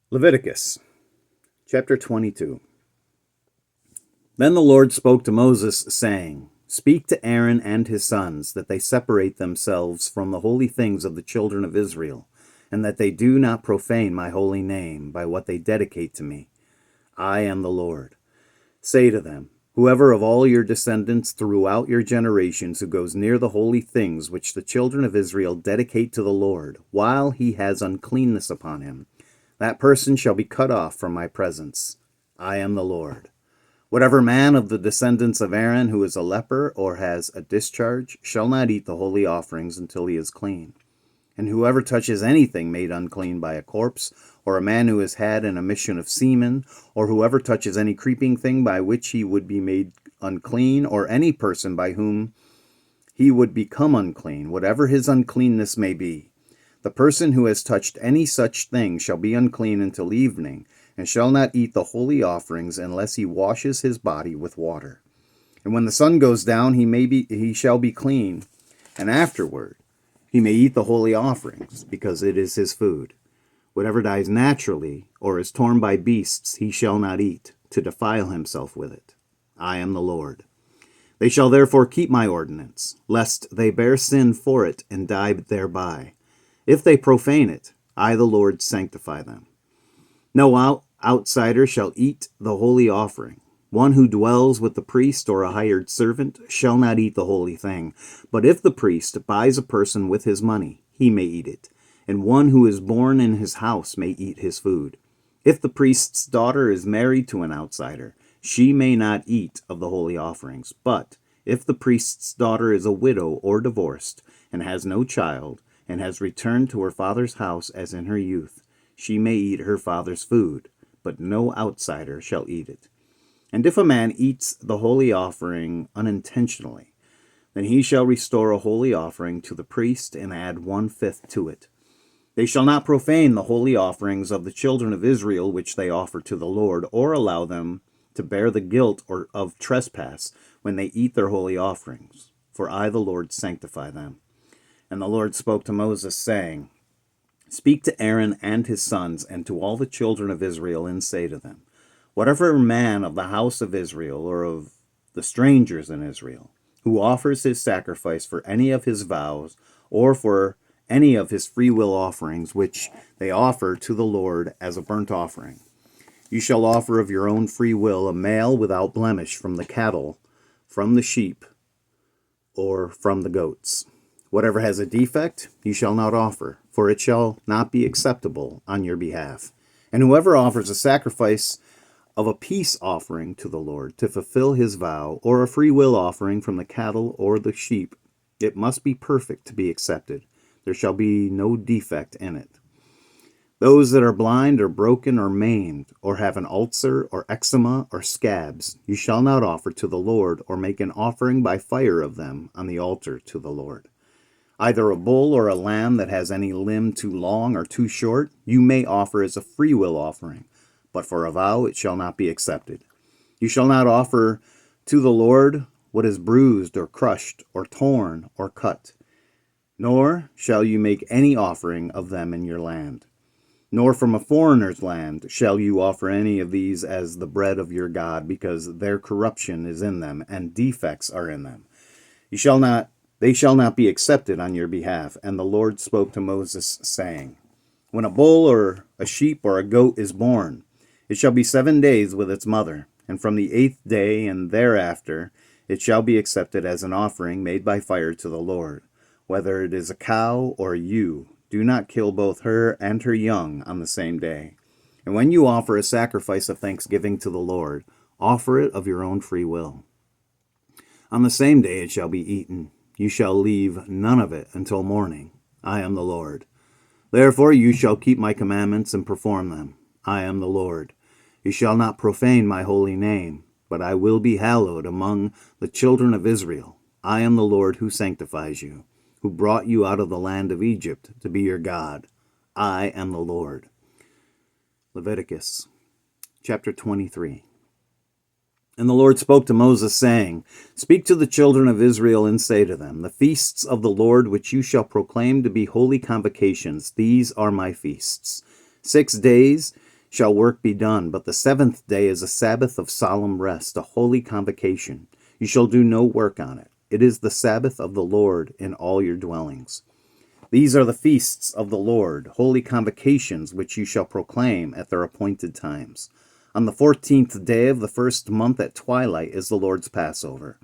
Leviticus chapter 22. Then the Lord spoke to Moses, saying, Speak to Aaron and his sons, that they separate themselves from the holy things of the children of Israel, and that they do not profane my holy name by what they dedicate to me. I am the Lord. Say to them, Whoever of all your descendants throughout your generations who goes near the holy things which the children of Israel dedicate to the Lord, while he has uncleanness upon him, that person shall be cut off from my presence. I am the Lord. Whatever man of the descendants of Aaron who is a leper or has a discharge shall not eat the holy offerings until he is clean. And whoever touches anything made unclean by a corpse, or a man who has had an emission of semen, or whoever touches any creeping thing by which he would be made unclean, or any person by whom he would become unclean, whatever his uncleanness may be, the person who has touched any such thing shall be unclean until evening, and shall not eat the holy offerings unless he washes his body with water. And when the sun goes down, he shall be clean, and afterward he may eat the holy offerings, because it is his food. Whatever dies naturally, or is torn by beasts, he shall not eat, to defile himself with it. I am the Lord. They shall therefore keep my ordinance, lest they bear sin for it and die thereby. If they profane it, I, the Lord, sanctify them. No outsider shall eat the holy offering. One who dwells with the priest or a hired servant shall not eat the holy thing. But if the priest buys a person with his money, he may eat it, and one who is born in his house may eat his food. If the priest's daughter is married to an outsider, she may not eat of the holy offerings. But if the priest's daughter is a widow or divorced, and has no child, and has returned to her father's house as in her youth, she may eat her father's food, but no outsider shall eat it. And if a man eats the holy offering unintentionally, then he shall restore a holy offering to the priest and add 1/5 to it. They shall not profane the holy offerings of the children of Israel which they offer to the Lord, or allow them to bear the guilt of trespass when they eat their holy offerings. For I, the Lord, sanctify them. And the Lord spoke to Moses, saying, Speak to Aaron and his sons, and to all the children of Israel, and say to them, Whatever man of the house of Israel, or of the strangers in Israel, who offers his sacrifice for any of his vows, or for any of his free will offerings, which they offer to the Lord as a burnt offering, you shall offer of your own free will a male without blemish from the cattle, from the sheep, or from the goats. Whatever has a defect, you shall not offer, for it shall not be acceptable on your behalf. And whoever offers a sacrifice of a peace offering to the Lord to fulfill his vow, or a free will offering from the cattle or the sheep, it must be perfect to be accepted. There shall be no defect in it. Those that are blind or broken or maimed, or have an ulcer or eczema or scabs, you shall not offer to the Lord, or make an offering by fire of them on the altar to the Lord. Either a bull or a lamb that has any limb too long or too short, you may offer as a free will offering, but for a vow it shall not be accepted. You shall not offer to the Lord what is bruised or crushed or torn or cut, nor shall you make any offering of them in your land. Nor from a foreigner's land shall you offer any of these as the bread of your God, because their corruption is in them, and defects are in them. They shall not be accepted on your behalf. And the Lord spoke to Moses, saying, When a bull or a sheep or a goat is born, it shall be 7 days with its mother, and from the 8th day and thereafter it shall be accepted as an offering made by fire to the Lord. Whether it is a cow or a ewe, do not kill both her and her young on the same day. And when you offer a sacrifice of thanksgiving to the Lord, offer it of your own free will. On the same day it shall be eaten. You shall leave none of it until morning. I am the Lord. Therefore you shall keep my commandments and perform them. I am the Lord. You shall not profane my holy name, but I will be hallowed among the children of Israel. I am the Lord who sanctifies you, who brought you out of the land of Egypt to be your God. I am the Lord. Leviticus chapter 23. And the Lord spoke to Moses, saying, Speak to the children of Israel, and say to them, The feasts of the Lord which you shall proclaim to be holy convocations, these are my feasts. 6 days shall work be done, but the 7th day is a Sabbath of solemn rest, a holy convocation. You shall do no work on it. It is the Sabbath of the Lord in all your dwellings. These are the feasts of the Lord, holy convocations, which you shall proclaim at their appointed times. On the 14th day of the first month at twilight is the Lord's Passover.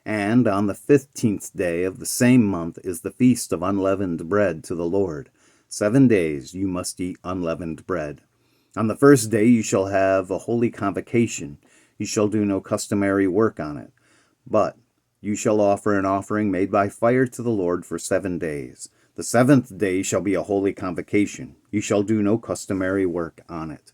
And on the 15th day of the same month is the feast of unleavened bread to the Lord. 7 days you must eat unleavened bread. On the first day you shall have a holy convocation. You shall do no customary work on it. But you shall offer an offering made by fire to the Lord for 7 days. The 7th day shall be a holy convocation. You shall do no customary work on it.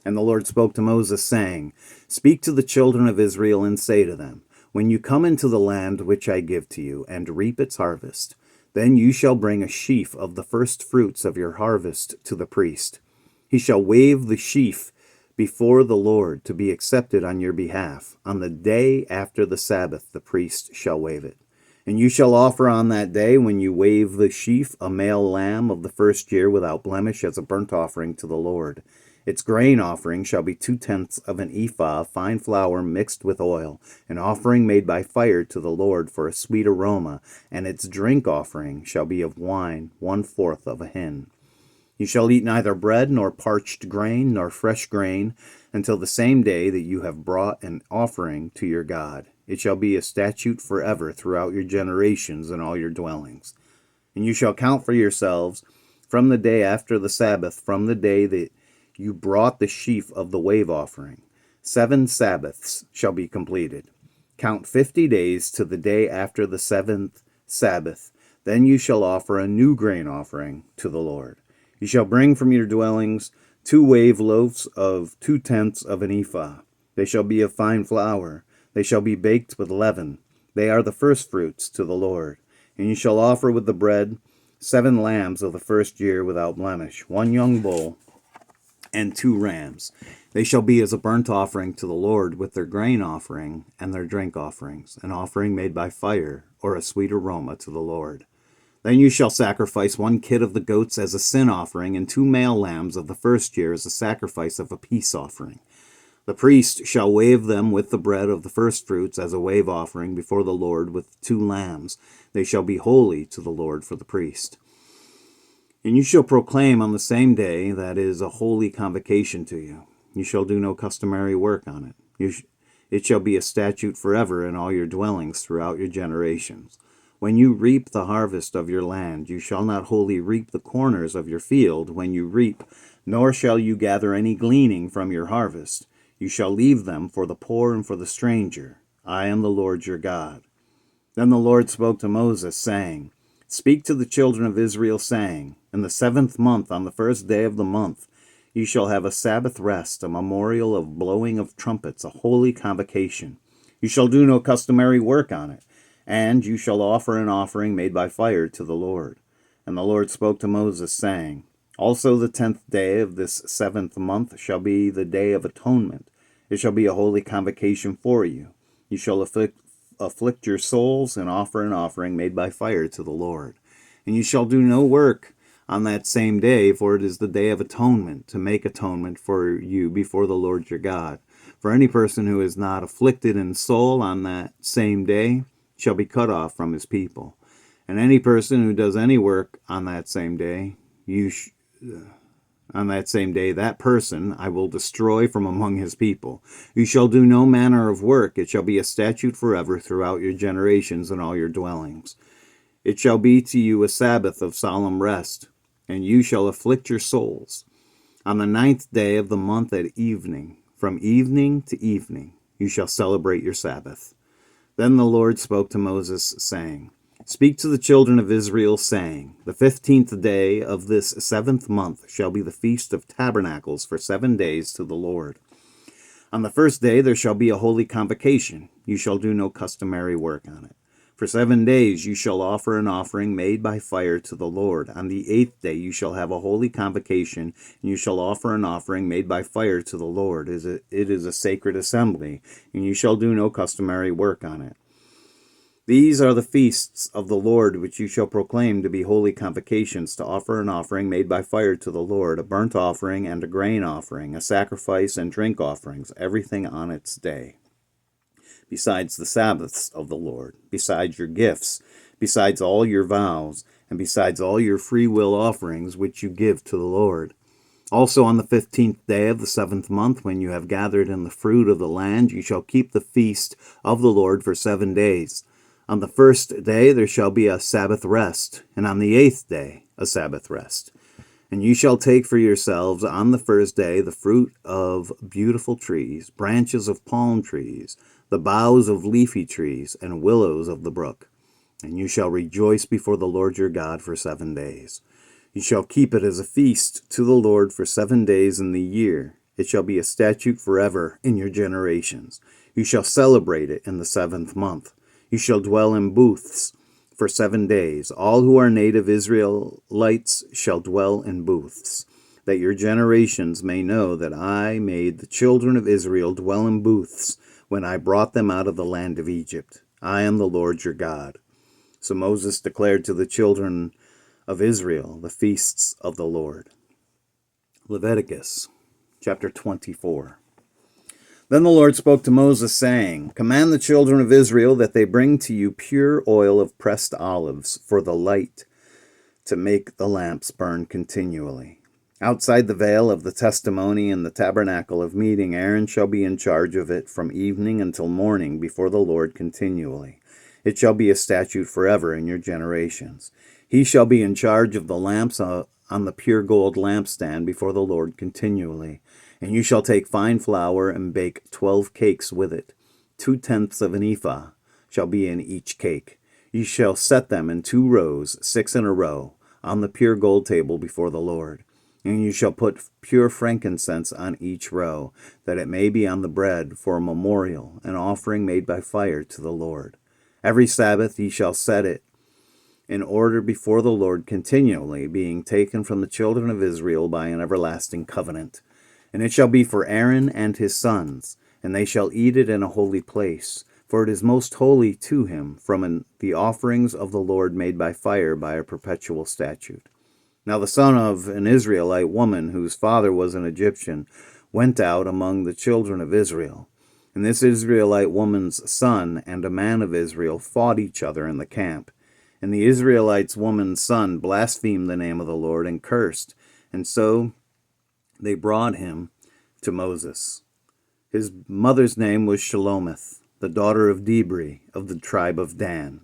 And the Lord spoke to Moses, saying, Speak to the children of Israel and say to them, When you come into the land which I give to you, and reap its harvest, then you shall bring a sheaf of the first fruits of your harvest to the priest. He shall wave the sheaf before the Lord to be accepted on your behalf. On the day after the Sabbath the priest shall wave it. And you shall offer on that day, when you wave the sheaf, a male lamb of the first year without blemish as a burnt offering to the Lord. Its grain offering shall be 2/10 of an ephah of fine flour mixed with oil, an offering made by fire to the Lord for a sweet aroma, and its drink offering shall be of wine 1/4 of a hin. You shall eat neither bread nor parched grain nor fresh grain until the same day that you have brought an offering to your God. It shall be a statute forever throughout your generations in all your dwellings. And you shall count for yourselves from the day after the Sabbath, from the day that you brought the sheaf of the wave offering. 7 Sabbaths shall be completed. Count 50 days to the day after the 7th Sabbath. Then you shall offer a new grain offering to the Lord. You shall bring from your dwellings 2 wave loaves of 2/10 of an ephah. They shall be of fine flour. They shall be baked with leaven. They are the first fruits to the Lord. And you shall offer with the bread 7 lambs of the first year without blemish, 1 young bull, and 2 rams. They shall be as a burnt offering to the Lord with their grain offering and their drink offerings, an offering made by fire, or a sweet aroma to the Lord. Then you shall sacrifice 1 kid of the goats as a sin offering, and 2 male lambs of the first year as a sacrifice of a peace offering. The priest shall wave them with the bread of the firstfruits as a wave offering before the Lord with 2 lambs. They shall be holy to the Lord for the priest. And you shall proclaim on the same day that is a holy convocation to you. You shall do no customary work on it. It shall be a statute forever in all your dwellings throughout your generations. When you reap the harvest of your land, you shall not wholly reap the corners of your field when you reap, nor shall you gather any gleaning from your harvest. You shall leave them for the poor and for the stranger. I am the Lord your God. Then the Lord spoke to Moses, saying, Speak to the children of Israel, saying, In the 7th month, on the first day of the month, you shall have a Sabbath rest, a memorial of blowing of trumpets, a holy convocation. You shall do no customary work on it, and you shall offer an offering made by fire to the Lord. And the Lord spoke to Moses, saying, Also the 10th day of this 7th month shall be the day of atonement. It shall be a holy convocation for you. You shall afflict your souls and offer an offering made by fire to the Lord. And you shall do no work on that same day, for it is the day of atonement, to make atonement for you before the Lord your God. For any person who is not afflicted in soul on that same day shall be cut off from his people. And any person who does any work on that same day, that person I will destroy from among his people. You shall do no manner of work. It shall be a statute forever throughout your generations in all your dwellings. It shall be to you a Sabbath of solemn rest, and you shall afflict your souls. On the 9th day of the month at evening, from evening to evening, you shall celebrate your Sabbath. Then the Lord spoke to Moses, saying, Speak to the children of Israel, saying, The 15th day of this 7th month shall be the Feast of Tabernacles for 7 days to the Lord. On the first day there shall be a holy convocation. You shall do no customary work on it. For 7 days you shall offer an offering made by fire to the Lord. On the 8th day you shall have a holy convocation, and you shall offer an offering made by fire to the Lord. It is a sacred assembly, and you shall do no customary work on it. These are the feasts of the Lord, which you shall proclaim to be holy convocations, to offer an offering made by fire to the Lord, a burnt offering and a grain offering, a sacrifice and drink offerings, everything on its day. Besides the Sabbaths of the Lord, besides your gifts, besides all your vows, and besides all your free will offerings which you give to the Lord. Also on the 15th day of the 7th month, when you have gathered in the fruit of the land, you shall keep the feast of the Lord for 7 days. On the first day there shall be a Sabbath rest, and on the 8th day a Sabbath rest. And you shall take for yourselves on the first day the fruit of beautiful trees, branches of palm trees, the boughs of leafy trees, and willows of the brook. And you shall rejoice before the Lord your God for 7 days. You shall keep it as a feast to the Lord for 7 days in the year. It shall be a statute forever in your generations. You shall celebrate it in the 7th month. You shall dwell in booths for 7 days. All who are native Israelites shall dwell in booths, that your generations may know that I made the children of Israel dwell in booths when I brought them out of the land of Egypt. I am the Lord your God. So Moses declared to the children of Israel the feasts of the Lord. Leviticus chapter 24. Then the Lord spoke to Moses, saying, Command the children of Israel that they bring to you pure oil of pressed olives for the light, to make the lamps burn continually. Outside the veil of the testimony in the tabernacle of meeting, Aaron shall be in charge of it from evening until morning before the Lord continually. It shall be a statute forever in your generations. He shall be in charge of the lamps on the pure gold lampstand before the Lord continually. And you shall take fine flour and bake 12 cakes with it. 2/10 of an ephah shall be in each cake. You shall set them in 2 rows, 6 in a row, on the pure gold table before the Lord. And you shall put pure frankincense on each row, that it may be on the bread for a memorial, an offering made by fire to the Lord. Every Sabbath ye shall set it in order before the Lord continually, being taken from the children of Israel by an everlasting covenant. And it shall be for Aaron and his sons, and they shall eat it in a holy place, for it is most holy to him, from the offerings of the Lord made by fire by a perpetual statute. Now the son of an Israelite woman, whose father was an Egyptian, went out among the children of Israel. And this Israelite woman's son and a man of Israel fought each other in the camp. And the Israelite woman's son blasphemed the name of the Lord and cursed. And so they brought him to Moses. His mother's name was Shelomith, the daughter of Dibri of the tribe of Dan.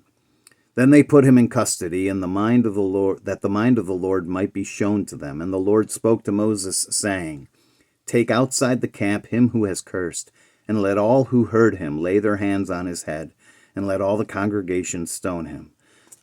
Then they put him in custody, and the mind of the Lord might be shown to them. And the Lord spoke to Moses, saying, Take outside the camp him who has cursed, and let all who heard him lay their hands on his head, and let all the congregation stone him.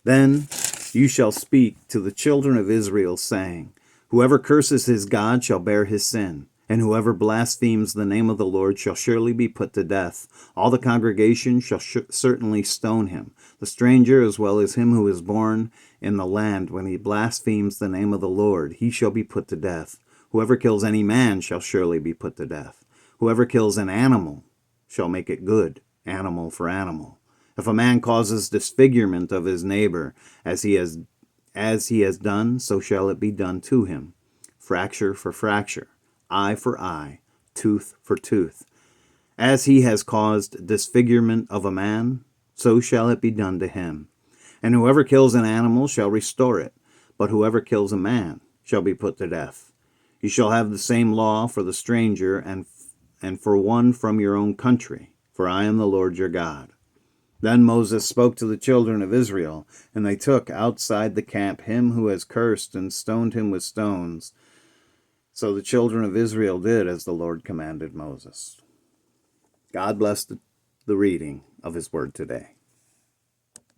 Then you shall speak to the children of Israel, saying, Whoever curses his God shall bear his sin, and whoever blasphemes the name of the Lord shall surely be put to death. All the congregation shall certainly stone him, the stranger as well as him who is born in the land. When he blasphemes the name of the Lord, he shall be put to death. Whoever kills any man shall surely be put to death. Whoever kills an animal shall make it good, animal for animal. If a man causes disfigurement of his neighbor, as he has done, so shall it be done to him. Fracture for fracture, eye for eye, tooth for tooth. As he has caused disfigurement of a man, so shall it be done to him. And whoever kills an animal shall restore it, but whoever kills a man shall be put to death. You shall have the same law for the stranger and for one from your own country, for I am the Lord your God. Then Moses spoke to the children of Israel, and they took outside the camp him who has cursed and stoned him with stones. So the children of Israel did as the Lord commanded Moses. God bless the reading of his word today.